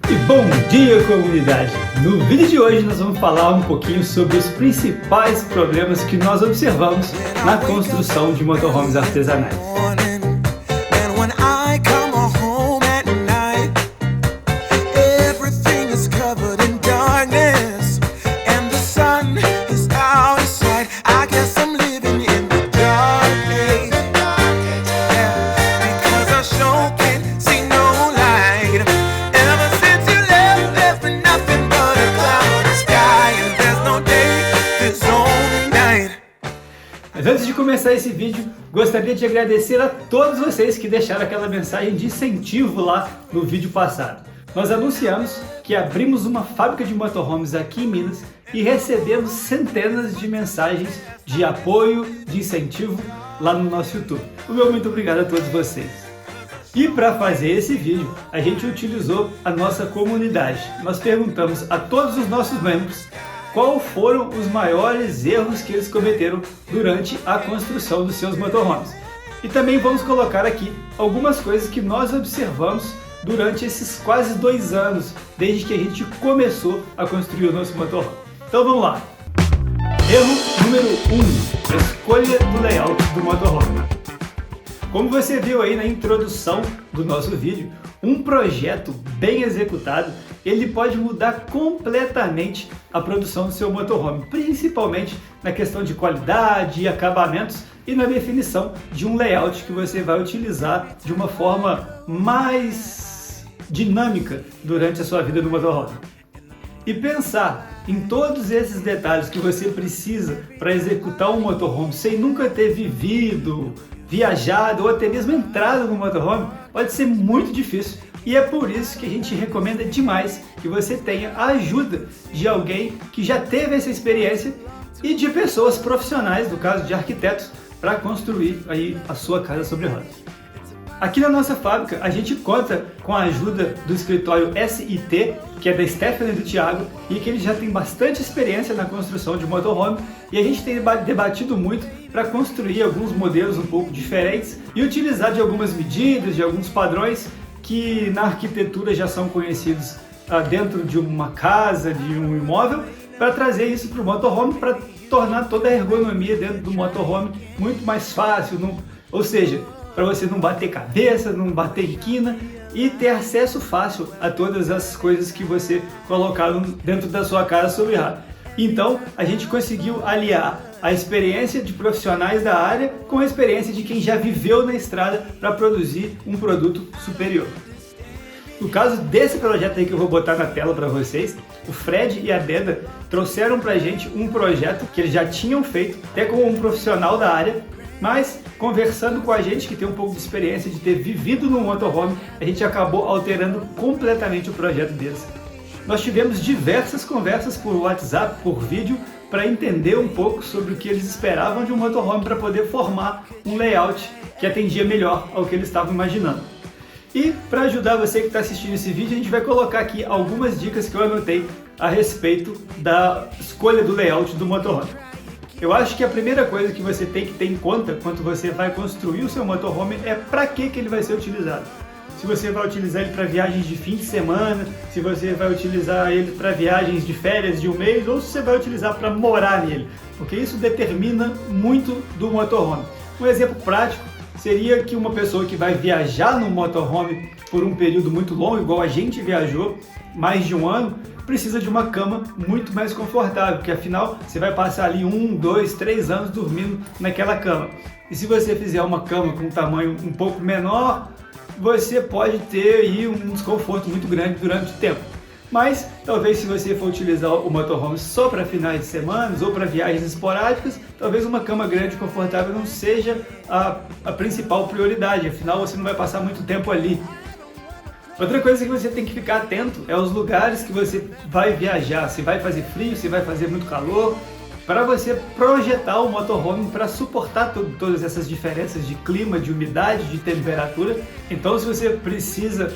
E bom dia, comunidade! No vídeo de hoje nós vamos falar um pouquinho sobre os principais problemas que nós observamos na construção de motorhomes artesanais. Mas antes de começar esse vídeo, gostaria de agradecer a todos vocês que deixaram aquela mensagem de incentivo lá no vídeo passado. Nós anunciamos que abrimos uma fábrica de motorhomes aqui em Minas e recebemos centenas de mensagens de apoio, de incentivo lá no nosso YouTube. O meu muito obrigado a todos vocês. E para fazer esse vídeo, a gente utilizou a nossa comunidade. Nós perguntamos a todos os nossos membros quais foram os maiores erros que eles cometeram durante a construção dos seus motorhomes. E também vamos colocar aqui algumas coisas que nós observamos durante esses quase 2 anos, desde que a gente começou a construir o nosso motorhome. Então vamos lá! Erro número 1, escolha do layout do motorhome. Como você viu aí na introdução do nosso vídeo, um projeto bem executado, ele pode mudar completamente a produção do seu motorhome, principalmente na questão de qualidade e acabamentos e na definição de um layout que você vai utilizar de uma forma mais dinâmica durante a sua vida no motorhome. E pensar em todos esses detalhes que você precisa para executar um motorhome sem nunca ter vivido, viajado ou até mesmo entrado no motorhome pode ser muito difícil. E é por isso que a gente recomenda demais que você tenha a ajuda de alguém que já teve essa experiência e de pessoas profissionais, no caso de arquitetos, para construir aí a sua casa sobre rodas. Aqui na nossa fábrica a gente conta com a ajuda do escritório SIT, que é da Stephanie e do Thiago, e que eles já têm bastante experiência na construção de motorhome, e a gente tem debatido muito para construir alguns modelos um pouco diferentes e utilizar de algumas medidas, de alguns padrões que na arquitetura já são conhecidos dentro de uma casa, de um imóvel, para trazer isso para o motorhome, para tornar toda a ergonomia dentro do motorhome muito mais fácil, ou seja, para você não bater cabeça, não bater em quina e ter acesso fácil a todas as coisas que você colocaram dentro da sua casa sobre rádio. Então, a gente conseguiu aliar a experiência de profissionais da área com a experiência de quem já viveu na estrada para produzir um produto superior. No caso desse projeto aí que eu vou botar na tela para vocês, o Fred e a Deda trouxeram para a gente um projeto que eles já tinham feito, até com um profissional da área, mas conversando com a gente que tem um pouco de experiência de ter vivido no motorhome, a gente acabou alterando completamente o projeto deles. Nós tivemos diversas conversas por WhatsApp, por vídeo, para entender um pouco sobre o que eles esperavam de um motorhome para poder formar um layout que atendia melhor ao que eles estavam imaginando. E para ajudar você que está assistindo esse vídeo, a gente vai colocar aqui algumas dicas que eu anotei a respeito da escolha do layout do motorhome. Eu acho que a primeira coisa que você tem que ter em conta quando você vai construir o seu motorhome é para que ele vai ser utilizado. Se você vai utilizar ele para viagens de fim de semana, se você vai utilizar ele para viagens de férias de um mês, ou se você vai utilizar para morar nele, porque isso determina muito do motorhome. Um exemplo prático seria que uma pessoa que vai viajar no motorhome por um período muito longo, igual a gente viajou, mais de 1 ano, precisa de uma cama muito mais confortável, porque afinal você vai passar ali 1, 2, 3 anos dormindo naquela cama. E se você fizer uma cama com um tamanho um pouco menor, você pode ter aí um desconforto muito grande durante o tempo. Mas talvez se você for utilizar o motorhome só para finais de semana ou para viagens esporádicas, talvez uma cama grande e confortável não seja a principal prioridade, afinal você não vai passar muito tempo ali. Outra coisa que você tem que ficar atento é os lugares que você vai viajar, se vai fazer frio, se vai fazer muito calor, para você projetar o motorhome para suportar todas essas diferenças de clima, de umidade, de temperatura. Então se você precisa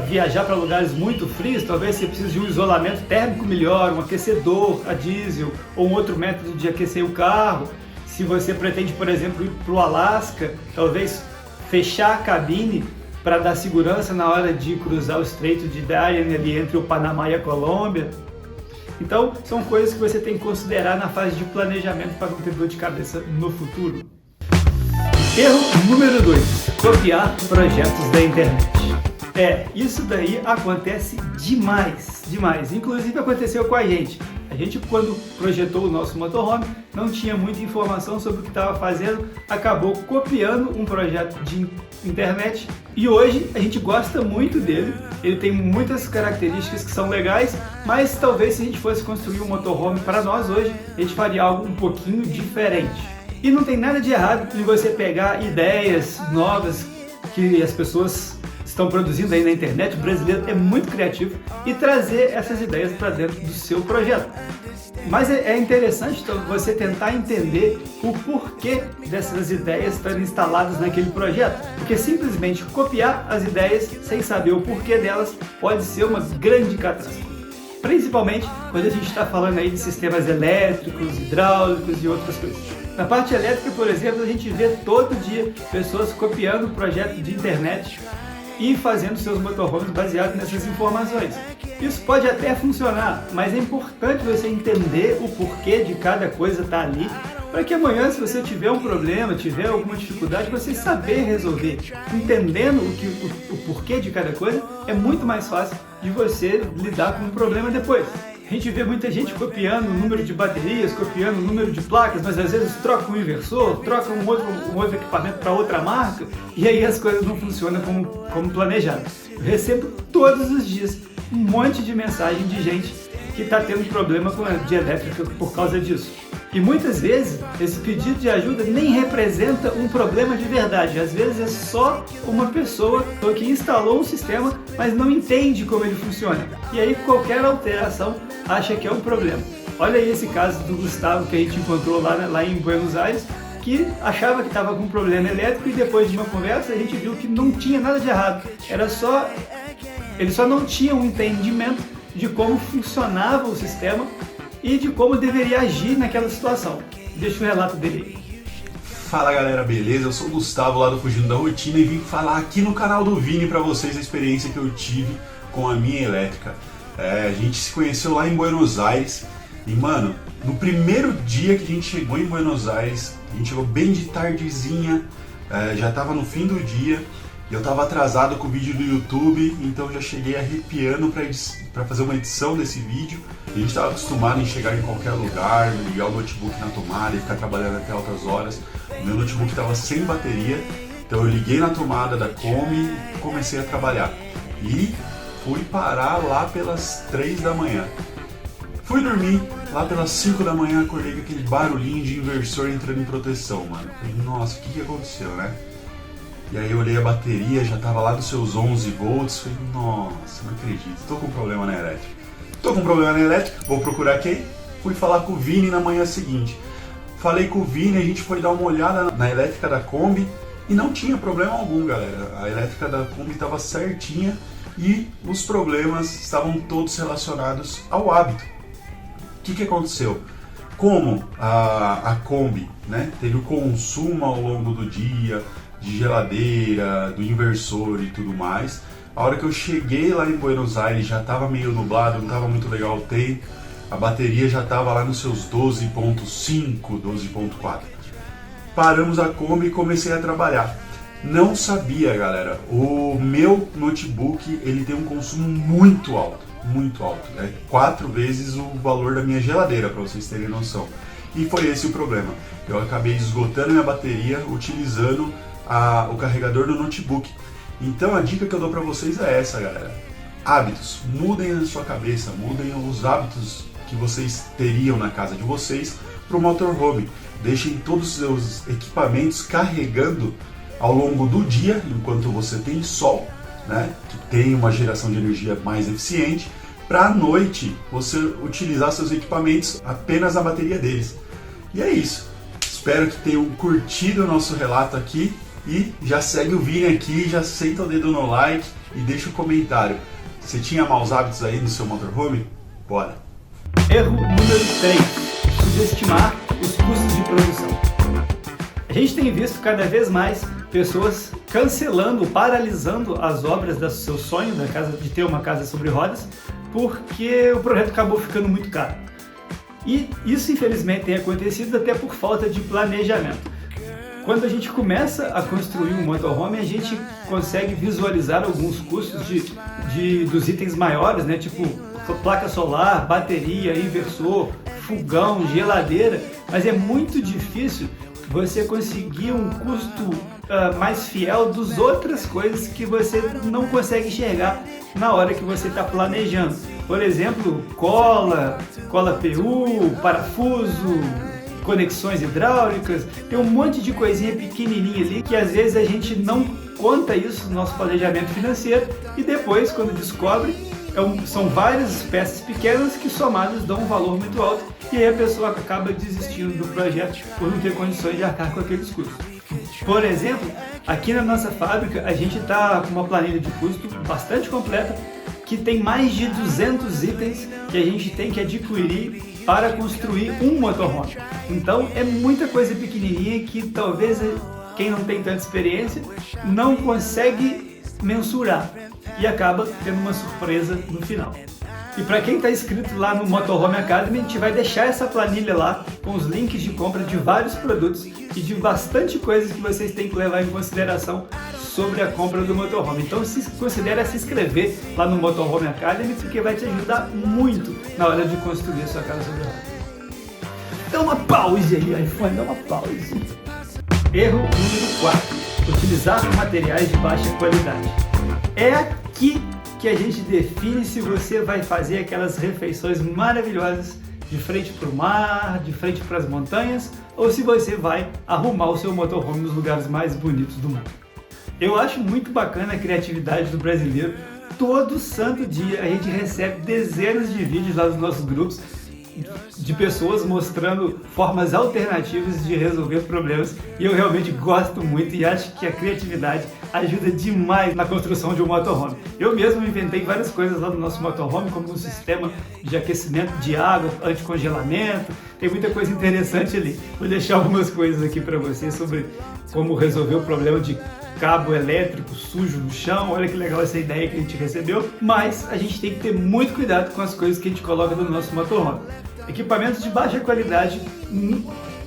viajar para lugares muito frios, talvez você precise de um isolamento térmico melhor, um aquecedor a diesel ou um outro método de aquecer o carro. Se você pretende, por exemplo, ir para o Alasca, talvez fechar a cabine para dar segurança na hora de cruzar o Estreito de Darien ali entre o Panamá e a Colômbia. Então, são coisas que você tem que considerar na fase de planejamento para não ter dor de cabeça no futuro. Erro número 2: copiar projetos da internet. Isso daí acontece demais. Inclusive aconteceu com a gente. A gente, quando projetou o nosso motorhome, não tinha muita informação sobre o que estava fazendo, acabou copiando um projeto de internet e hoje a gente gosta muito dele. Ele tem muitas características que são legais, mas talvez se a gente fosse construir um motorhome para nós hoje, a gente faria algo um pouquinho diferente. E não tem nada de errado em você pegar ideias novas que as pessoas estão produzindo aí na internet. O brasileiro é muito criativo e trazer essas ideias para dentro do seu projeto. Mas é interessante você tentar entender o porquê dessas ideias estarem instaladas naquele projeto, porque simplesmente copiar as ideias sem saber o porquê delas pode ser uma grande catástrofe. Principalmente quando a gente está falando aí de sistemas elétricos, hidráulicos e outras coisas. Na parte elétrica, por exemplo, a gente vê todo dia pessoas copiando projetos de internet e fazendo seus motorhomes baseados nessas informações. Isso pode até funcionar, mas é importante você entender o porquê de cada coisa estar ali, para que amanhã, se você tiver um problema, tiver alguma dificuldade, você saber resolver. Entendendo o porquê de cada coisa, é muito mais fácil de você lidar com o problema depois. A gente vê muita gente copiando o número de baterias, copiando o número de placas, mas às vezes troca um inversor, troca um outro equipamento para outra marca, e aí as coisas não funcionam como planejado. Eu recebo todos os dias um monte de mensagem de gente que está tendo problema com a energia elétrica por causa disso. E muitas vezes esse pedido de ajuda nem representa um problema de verdade. Às vezes é só uma pessoa que instalou um sistema, mas não entende como ele funciona. E aí qualquer alteração acha que é um problema. Olha aí esse caso do Gustavo que a gente encontrou lá em Buenos Aires, que achava que estava com um problema elétrico e depois de uma conversa a gente viu que não tinha nada de errado. Ele só não tinha um entendimento de como funcionava o sistema e de como deveria agir naquela situação. Deixa o relato dele aí. Fala galera, beleza? Eu sou o Gustavo lá do Fugindo da Rotina e vim falar aqui no canal do Vini pra vocês a experiência que eu tive com a minha elétrica. A gente se conheceu lá em Buenos Aires e, mano, no primeiro dia que a gente chegou em Buenos Aires, a gente chegou bem de tardezinha, já tava no fim do dia. Eu estava atrasado com o vídeo do YouTube, então já cheguei arrepiando para fazer uma edição desse vídeo. A gente estava acostumado em chegar em qualquer lugar, ligar o notebook na tomada e ficar trabalhando até altas horas. O meu notebook estava sem bateria, então eu liguei na tomada da Kombi e comecei a trabalhar. E fui parar lá pelas 3 da manhã. Fui dormir, lá pelas 5 da manhã acordei com aquele barulhinho de inversor entrando em proteção, mano. Falei, nossa, o que aconteceu, né? E aí eu olhei a bateria, já tava lá dos seus 11 volts, falei, nossa, não acredito, tô com problema na elétrica. Vou procurar quem? Fui falar com o Vini na manhã seguinte. Falei com o Vini, a gente foi dar uma olhada na elétrica da Kombi e não tinha problema algum, galera. A elétrica da Kombi estava certinha e os problemas estavam todos relacionados ao hábito. O que aconteceu? Como a Kombi, né, teve o consumo ao longo do dia, de geladeira, do inversor e tudo mais. A hora que eu cheguei lá em Buenos Aires já estava meio nublado, não estava muito legal o tempo. A bateria já estava lá nos seus 12.5, 12.4. Paramos a Kombi e comecei a trabalhar. Não sabia, galera, o meu notebook ele tem um consumo muito alto. É 4 vezes o valor da minha geladeira, para vocês terem noção. E foi esse o problema. Eu acabei esgotando minha bateria utilizando o carregador do notebook. Então a dica que eu dou para vocês é essa, galera. Hábitos, mudem a sua cabeça, mudem os hábitos que vocês teriam na casa de vocês para o motorhome. Deixem todos os seus equipamentos carregando ao longo do dia, enquanto você tem sol, né, que tem uma geração de energia mais eficiente, para à noite você utilizar seus equipamentos apenas a bateria deles. E é isso. Espero que tenham curtido o nosso relato aqui. E já segue o Vini aqui, já senta o dedo no like e deixa um comentário. Você tinha maus hábitos aí no seu motorhome? Bora! Erro número 3. Subestimar os custos de produção. A gente tem visto cada vez mais pessoas cancelando, paralisando as obras do seu sonho da casa, de ter uma casa sobre rodas, porque o projeto acabou ficando muito caro. E isso infelizmente tem acontecido até por falta de planejamento. Quando a gente começa a construir um motorhome, a gente consegue visualizar alguns custos dos itens maiores, né? Tipo placa solar, bateria, inversor, fogão, geladeira, mas é muito difícil você conseguir um custo mais fiel das outras coisas que você não consegue enxergar na hora que você está planejando. Por exemplo, cola PU, parafuso, conexões hidráulicas, tem um monte de coisinha pequenininha ali que às vezes a gente não conta isso no nosso planejamento financeiro e depois, quando descobre, são várias peças pequenas que somadas dão um valor muito alto e aí a pessoa acaba desistindo do projeto por não ter condições de arcar com aqueles custos. Por exemplo, aqui na nossa fábrica a gente está com uma planilha de custo bastante completa que tem mais de 200 itens que a gente tem que adquirir para construir um motorhome. Então é muita coisa pequenininha que talvez quem não tem tanta experiência não consegue mensurar e acaba tendo uma surpresa no final. E para quem está inscrito lá no Motorhome Academy, a gente vai deixar essa planilha lá com os links de compra de vários produtos e de bastante coisas que vocês têm que levar em consideração sobre a compra do motorhome. Então considere se inscrever lá no Motorhome Academy, porque vai te ajudar muito na hora de construir a sua casa sobre rodas. Dá uma pause aí, iPhone, dá uma pause. Erro número 4. Utilizar materiais de baixa qualidade. É aqui que a gente define se você vai fazer aquelas refeições maravilhosas de frente para o mar, de frente para as montanhas, ou se você vai arrumar o seu motorhome nos lugares mais bonitos do mundo. Eu acho muito bacana a criatividade do brasileiro. Todo santo dia a gente recebe dezenas de vídeos lá nos nossos grupos de pessoas mostrando formas alternativas de resolver problemas e eu realmente gosto muito e acho que a criatividade ajuda demais na construção de um motorhome. Eu mesmo inventei várias coisas lá no nosso motorhome, como um sistema de aquecimento de água, anticongelamento, tem muita coisa interessante ali. Vou deixar algumas coisas aqui para vocês sobre como resolver o problema de cabo elétrico sujo no chão. Olha que legal essa ideia que a gente recebeu, mas a gente tem que ter muito cuidado com as coisas que a gente coloca no nosso motorhome. Equipamentos de baixa qualidade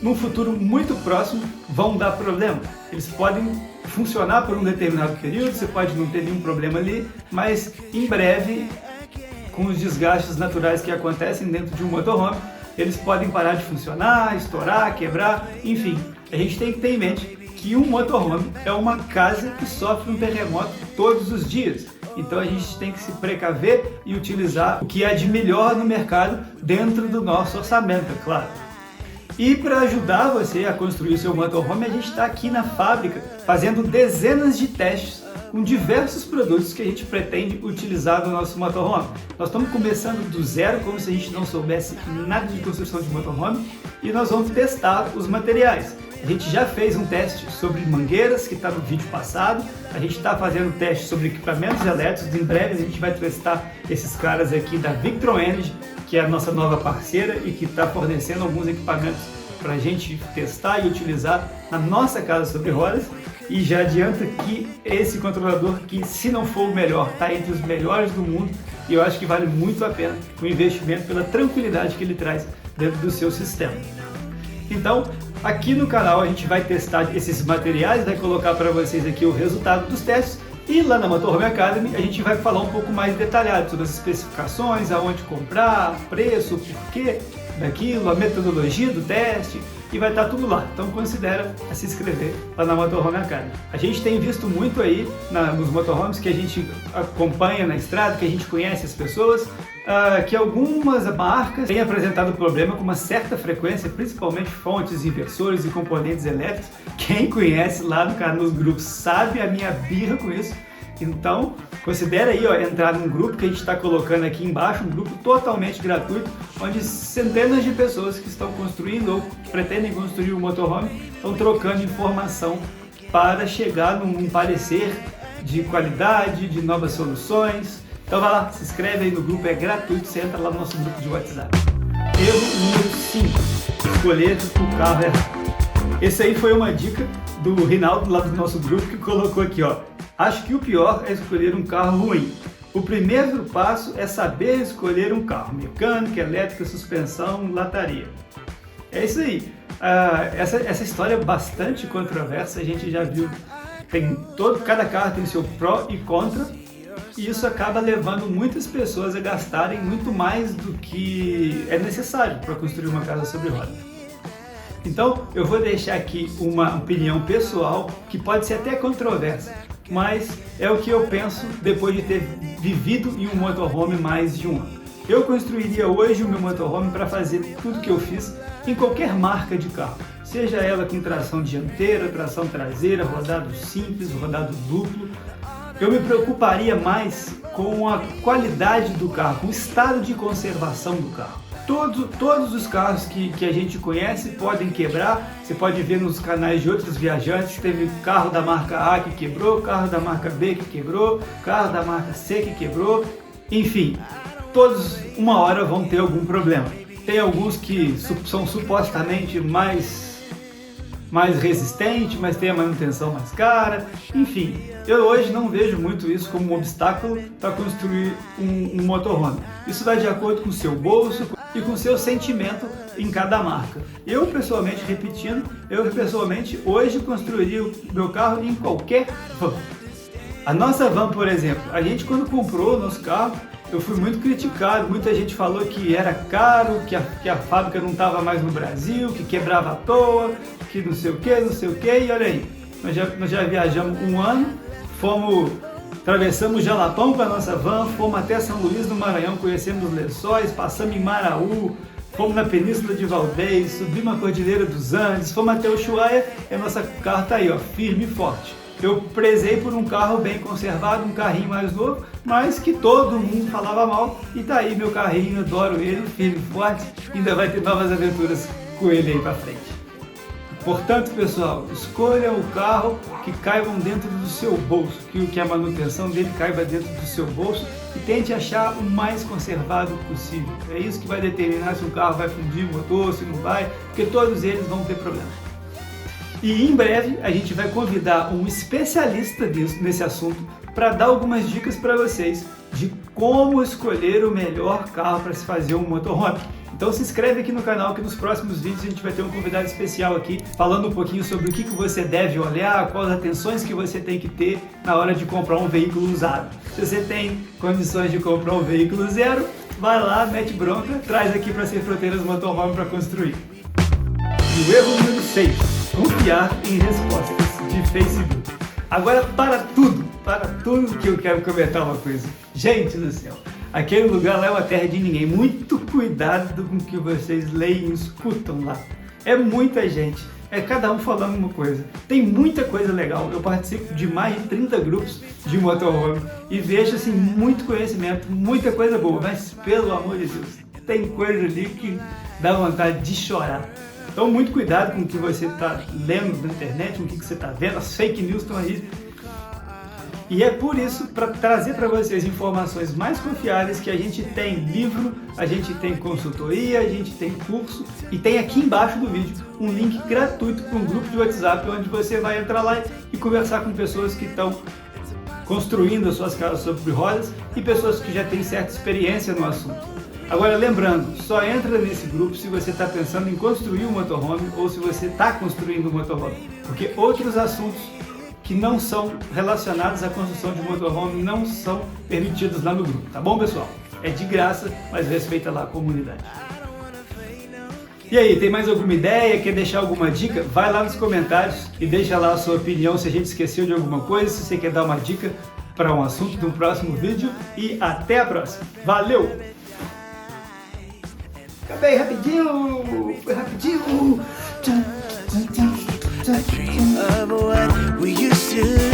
num futuro muito próximo vão dar problema. Eles podem funcionar por um determinado período, você pode não ter nenhum problema ali, mas em breve, com os desgastes naturais que acontecem dentro de um motorhome, eles podem parar de funcionar, estourar, quebrar, enfim. A gente tem que ter em mente que um motorhome é uma casa que sofre um terremoto todos os dias. Então a gente tem que se precaver e utilizar o que há de melhor no mercado dentro do nosso orçamento, é claro. E para ajudar você a construir o seu motorhome, a gente está aqui na fábrica fazendo dezenas de testes com diversos produtos que a gente pretende utilizar no nosso motorhome. Nós estamos começando do zero, como se a gente não soubesse nada de construção de motorhome, e nós vamos testar os materiais. A gente já fez um teste sobre mangueiras, que está no vídeo passado. A gente está fazendo teste sobre equipamentos elétricos. Em breve a gente vai testar esses caras aqui da Victron Energy, que é a nossa nova parceira e que está fornecendo alguns equipamentos para a gente testar e utilizar na nossa casa sobre rodas. E já adianta que esse controlador, que se não for o melhor, está entre os melhores do mundo. E eu acho que vale muito a pena o investimento pela tranquilidade que ele traz dentro do seu sistema. Então, aqui no canal a gente vai testar esses materiais, vai colocar para vocês aqui o resultado dos testes e lá na Motorhome Academy a gente vai falar um pouco mais detalhado sobre as especificações, aonde comprar, preço, o porquê daquilo, a metodologia do teste e vai estar tudo lá. Então considera se inscrever lá na Motorhome Academy. A gente tem visto muito aí nos motorhomes que a gente acompanha na estrada, que a gente conhece as pessoas, que algumas marcas têm apresentado problema com uma certa frequência, principalmente fontes, inversores e componentes elétricos. Quem conhece lá nos grupos sabe a minha birra com isso. Então, considera aí entrar num grupo que a gente está colocando aqui embaixo, um grupo totalmente gratuito, onde centenas de pessoas que estão construindo ou pretendem construir um motorhome estão trocando informação para chegar num parecer de qualidade, de novas soluções. Então vai lá, se inscreve aí no grupo, é gratuito, você entra lá no nosso grupo de WhatsApp. Erro número 5, escolher o carro errado. Esse aí foi uma dica do Rinaldo, lá do nosso grupo, que colocou aqui, ó. Acho que o pior é escolher um carro ruim. O primeiro passo é saber escolher um carro. Mecânica, elétrica, suspensão, lataria. É isso aí. Essa história é bastante controversa, a gente já viu. Cada carro tem seu pró e contra. E isso acaba levando muitas pessoas a gastarem muito mais do que é necessário para construir uma casa sobre rodas. Então, eu vou deixar aqui uma opinião pessoal que pode ser até controversa, mas é o que eu penso depois de ter vivido em um motorhome mais de um ano. Eu construiria hoje o meu motorhome para fazer tudo que eu fiz em qualquer marca de carro, seja ela com tração dianteira, tração traseira, rodado simples, rodado duplo. Eu me preocuparia mais com a qualidade do carro, com o estado de conservação do carro. Todos os carros que a gente conhece podem quebrar. Você pode ver nos canais de outros viajantes, teve carro da marca A que quebrou, carro da marca B que quebrou, carro da marca C que quebrou. Enfim, todos uma hora vão ter algum problema. Tem alguns que são supostamente mais resistente, mas tem a manutenção mais cara. Enfim, eu hoje não vejo muito isso como um obstáculo para construir um motorhome. Isso vai de acordo com o seu bolso e com o seu sentimento em cada marca. Eu pessoalmente hoje construiria o meu carro em qualquer van. A nossa van, por exemplo, a gente quando comprou o nosso carro, eu fui muito criticado, muita gente falou que era caro, que a fábrica não estava mais no Brasil, que quebrava à toa, que não sei o que, e olha aí, nós já viajamos um ano, atravessamos Jalapão com a nossa van, fomos até São Luís do Maranhão, conhecemos os Lençóis, passamos em Maraú, fomos na Península de Valdez, subimos a Cordilheira dos Andes, fomos até Ushuaia e a nossa carro está aí, ó, firme e forte. Eu prezei por um carro bem conservado, um carrinho mais novo, mas que todo mundo falava mal. E tá aí meu carrinho, adoro ele, firme e forte, ainda vai ter novas aventuras com ele aí pra frente. Portanto, pessoal, escolha o carro que caiba dentro do seu bolso, que a manutenção dele caiba dentro do seu bolso e tente achar o mais conservado possível. É isso que vai determinar se o carro vai fundir o motor, se não vai, porque todos eles vão ter problema. E em breve a gente vai convidar um especialista nesse assunto para dar algumas dicas para vocês de como escolher o melhor carro para se fazer um motorhome. Então se inscreve aqui no canal que nos próximos vídeos a gente vai ter um convidado especial aqui falando um pouquinho sobre o que você deve olhar, quais atenções que você tem que ter na hora de comprar um veículo usado. Se você tem condições de comprar um veículo zero, vai lá, mete bronca, traz aqui para Sem Fronteiras Motorhome para construir. E o erro número 6. Confiar em respostas de Facebook. Agora para tudo que eu quero comentar uma coisa. Gente do céu, aquele lugar lá é uma terra de ninguém. Muito cuidado com o que vocês leem e escutam lá. É muita gente, é cada um falando uma coisa. Tem muita coisa legal. Eu participo de mais de 30 grupos de motorhome e vejo assim muito conhecimento, muita coisa boa. Mas pelo amor de Deus, tem coisa ali que dá vontade de chorar. Então muito cuidado com o que você está lendo na internet, com o que você está vendo, as fake news estão aí. E é por isso, para trazer para vocês informações mais confiáveis, que a gente tem livro, a gente tem consultoria, a gente tem curso e tem aqui embaixo do vídeo um link gratuito para um grupo de WhatsApp onde você vai entrar lá e conversar com pessoas que estão construindo as suas casas sobre rodas e pessoas que já têm certa experiência no assunto. Agora lembrando, só entra nesse grupo se você está pensando em construir um motorhome ou se você está construindo um motorhome, porque outros assuntos que não são relacionados à construção de motorhome não são permitidos lá no grupo, tá bom pessoal? É de graça, mas respeita lá a comunidade. E aí, tem mais alguma ideia? Quer deixar alguma dica? Vai lá nos comentários e deixa lá a sua opinião se a gente esqueceu de alguma coisa, se você quer dar uma dica para um assunto do próximo vídeo e até a próxima. Valeu! Acabei rapidinho! Foi rapidinho! I dream of what we used to